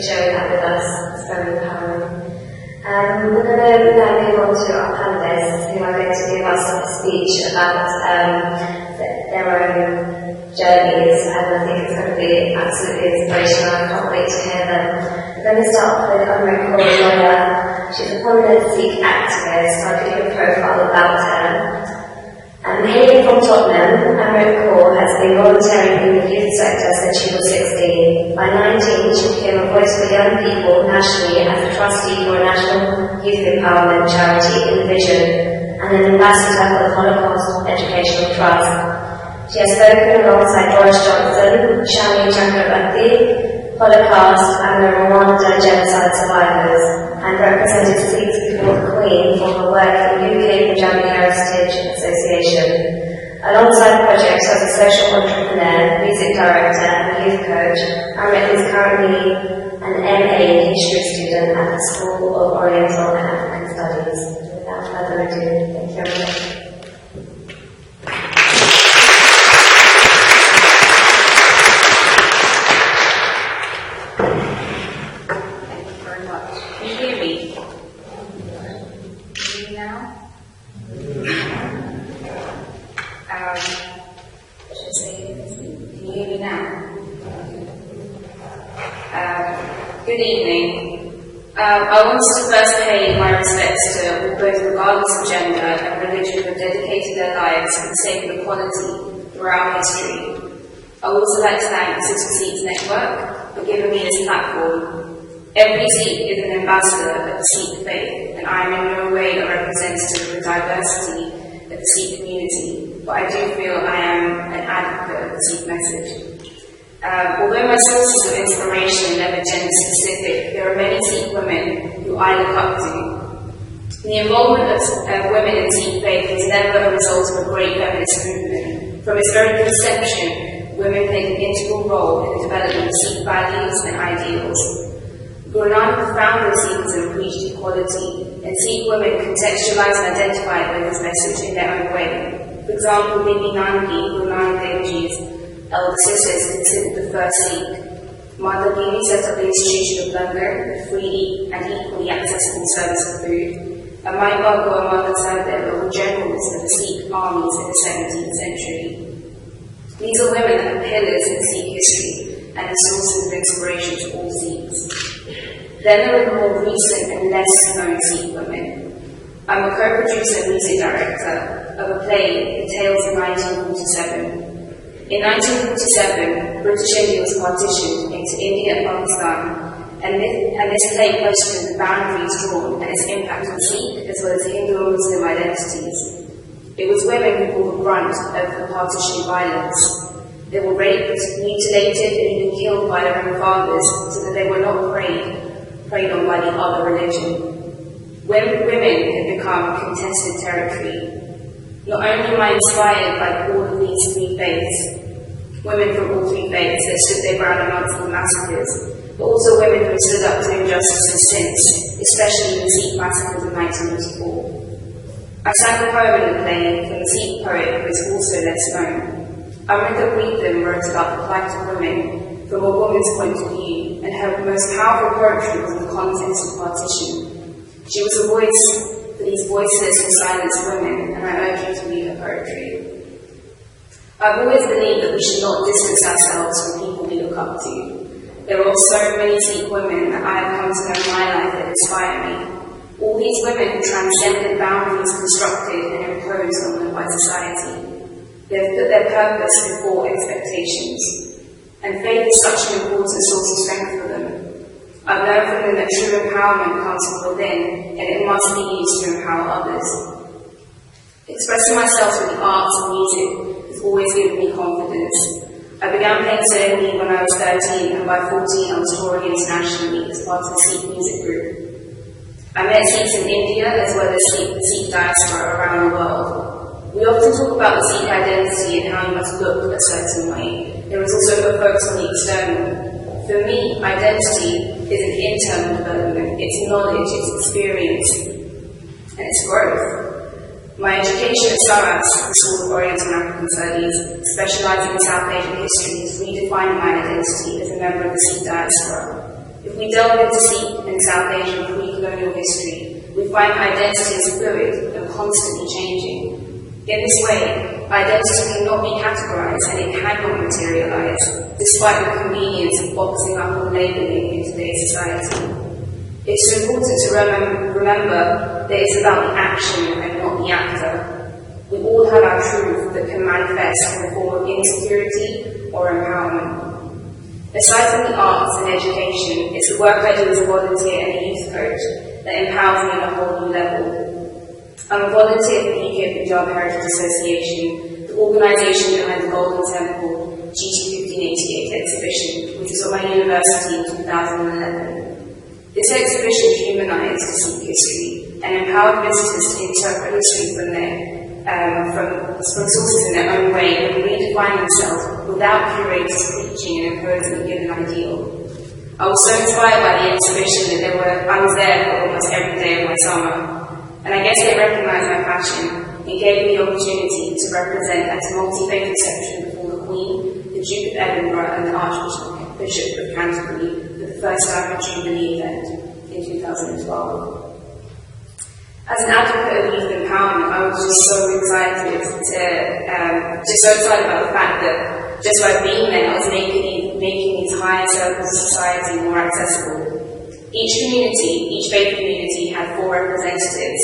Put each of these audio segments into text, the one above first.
sharing that with us. It's very empowering. We're going to now move on to our panelists who are going to give us a speech about their own journeys, and I think it's going to be absolutely inspirational. I can't wait to hear them. We're going to start off with Amrit Kaur Lohia. She's a prominent Sikh activist. I'll give you a profile about her. Hailing from Tottenham, Amrit Kaur has been volunteering in the youth sector since she was 16. By 19, she became a voice for young people nationally as a trustee for a national youth empowerment charity in Vision and an ambassador for the Holocaust Educational Trust. She has spoken alongside Boris Johnson, Shami Chakrabarti, Holocaust and the Rwanda genocide survivors, and represented Sikhs before the Queen for her work for the UK Punjabi Heritage Association. Alongside projects as a social entrepreneur, music director and youth coach, Amrit is currently an MA history student at the School of Oriental and African Studies. Without further ado, thank you, Amrit. Good evening. I want to first pay my respects to all those, regardless of gender and religion, who have dedicated their lives for the sake of equality throughout history. I would also like to thank the City Sikhs Network for giving me this platform. Every Sikh is an ambassador of the Sikh faith, and I am in no way a representative of the diversity of the Sikh community, but I do feel I am an advocate of the Sikh message. Although my sources of inspiration are never gender-specific, there are many Sikh women who I look up to. The involvement of women in Sikh faith is never a result of a great feminist movement. From its very conception, women played an integral role in the development of Sikh values and ideals. Guru Nanak, the founder of Sikhism, preached equality, and Sikh women contextualized and identified with his message in their own way. For example, Bibi Nanki, Guru Nanak Dev Ji's elder sister, is considered the first Sikh. Mother Bibi set up the institution of Langar, the free and equally accessible service of food. And my Babu and Mother Sardar were generals of the Sikh armies in the 17th century. These are women that are pillars in Sikh history and sources of inspiration to all Sikhs. Then there are the more recent and less known Sikh women. I'm a co-producer and music director of a play, The Tales of 1947. In 1947, British India was partitioned into India and Pakistan, and this play questioned the boundaries drawn and its impact on Sikh as well as Hindu and Muslim identities. It was women who bore the brunt of the partition violence. They were raped, mutilated, and even killed by their own fathers so that they were not preyed on by the other religion. When women had become contested territory, not only am I inspired by all of these three faiths, women from all three faiths that stood their ground amongst the massacres, but also women who stood up to injustices since, especially the Sikh massacres of 1984. I sang a poem in the play from a Sikh poet who is also less known. Amrit Kaur wrote about the plight of women from a woman's point of view, and her most powerful poetry was in the context of partition. She was a voice for these voiceless and silenced women, and I urge you to read her poetry. I've always believed that we should not distance ourselves from people we look up to. There are so many Sikh women that I have come to know in my life that inspire me. All these women who transcended boundaries constructed and imposed on them by society. They have put their purpose before expectations. And faith is such an important source of strength for them. I've learned from them that true empowerment comes from within, and it must be used to empower others. Expressing myself through the arts and music has always given me confidence. I began playing Serenity when I was 13, and by 14 I was touring internationally as part of the Sikh music group. I met Sikhs in India as well as the Sikh diaspora around the world. We often talk about the Sikh identity and how you must look a certain way. There is also a focus on the external. For me, identity is an internal development. It's knowledge, it's experience, and it's growth. My education at SARAS, the School of Oriental and African Studies, specialising in South Asian history, has redefined my identity as a member of the Sikh diaspora. If we delve into Sikh and South Asian pre-colonial history, we find identity is fluid and constantly changing. In this way, identity cannot be categorized and it cannot materialize, despite the convenience of boxing up and labeling in today's society. It's important to remember that it's about the action and not the actor. We all have our truth that can manifest in the form of insecurity or empowerment. Aside from the arts and education, it's the work I do as a volunteer and a youth coach that empowers me at a whole new level. I'm a volunteer for the UK Punjab Heritage Association, the organisation behind the Golden Temple GT 1588 exhibition, which was at my university in 2011. This exhibition humanised Sikh history and empowered visitors to interpret history from sources in their own way and redefine themselves without curators preaching and imposing a given ideal. I was so inspired by the exhibition that I was there for almost every day of my summer, and I guess they recognised my passion and gave me the opportunity to represent as a multi-faith reception before the Queen, the Duke of Edinburgh and the Archbishop of Canterbury for the first ever Jubilee event in 2012. As an advocate of youth empowerment, I was just so excited about the fact that just by being there, I was making these higher circles of society more accessible. Each faith community had 4 representatives.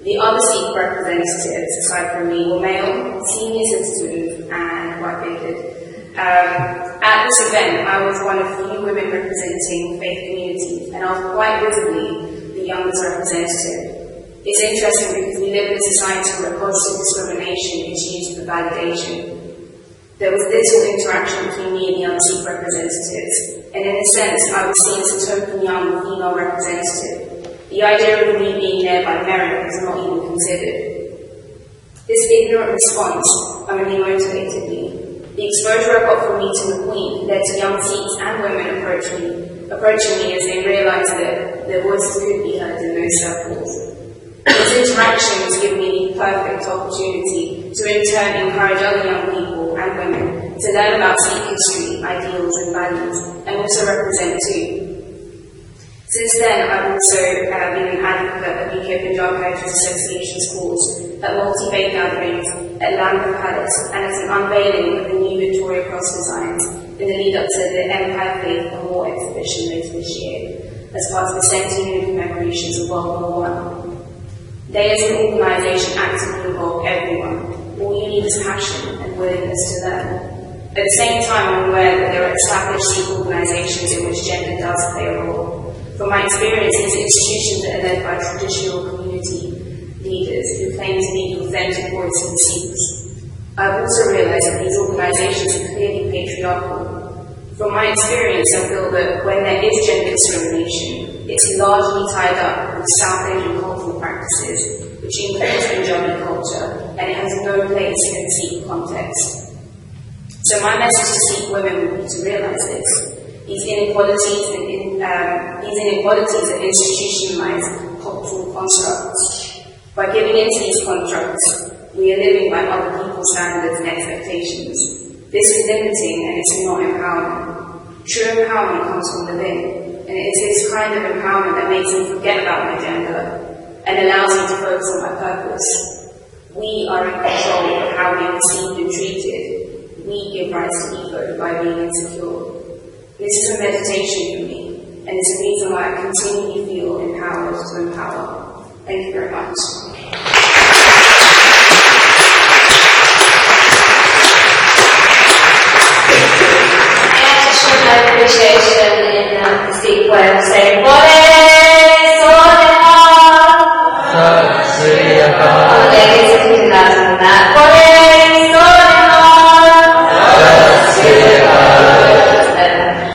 The other Sikh representatives, aside from me, were male, senior citizens, and white-bearded. At this event, I was one of few women representing faith communities, and I was quite visibly the youngest representative. It's interesting because we live in a society where positive discrimination is used for validation. There was little interaction between me and the other Sikh representatives, and in a sense, I was seen as a token young female representative. The idea of me being there by merit was not even considered. This ignorant response only motivated me. The exposure I got from meeting the Queen led to young Sikhs and women approaching me as they realised that their voices could be heard in those circles. This interaction has given me the perfect opportunity to in turn encourage other young people and women to learn about Sikh history, ideals and values, and also represent too. Since then, I've also been an advocate of UK Punjab Heritage Association's cause at multi-faith gatherings at Lambeth Palace and at an unveiling of the new Victoria Cross designs in the lead up to the Empire Faith and War exhibition later this year, as part of the centenary commemorations of World War I. They as an organisation actively involve everyone. All you need is passion and willingness to learn. At the same time, I'm aware that there are established Sikh organisations in which gender does play a role. From my experience, these institutions that are led by traditional community leaders who claim to be the authentic voice of the Sikhs. I've also realised that these organisations are clearly patriarchal. From my experience, I feel that when there is gender discrimination, it's largely tied up with South Asian cultural practices, which includes Punjabi culture, and it has no place in the Sikh context. So my message to Sikh women would be to realise this. These inequalities are institutionalised cultural constructs. By giving into these constructs, we are living by other people's standards and expectations. This is limiting and it's not empowerment. True empowerment comes from within, and it is this kind of empowerment that makes me forget about my gender and allows me to focus on my purpose. We are in control of how we are perceived and treated. We give rise to ego by being insecure. This is a meditation for me, and it's a reason why I continually feel empowered to empower. Thank you very much.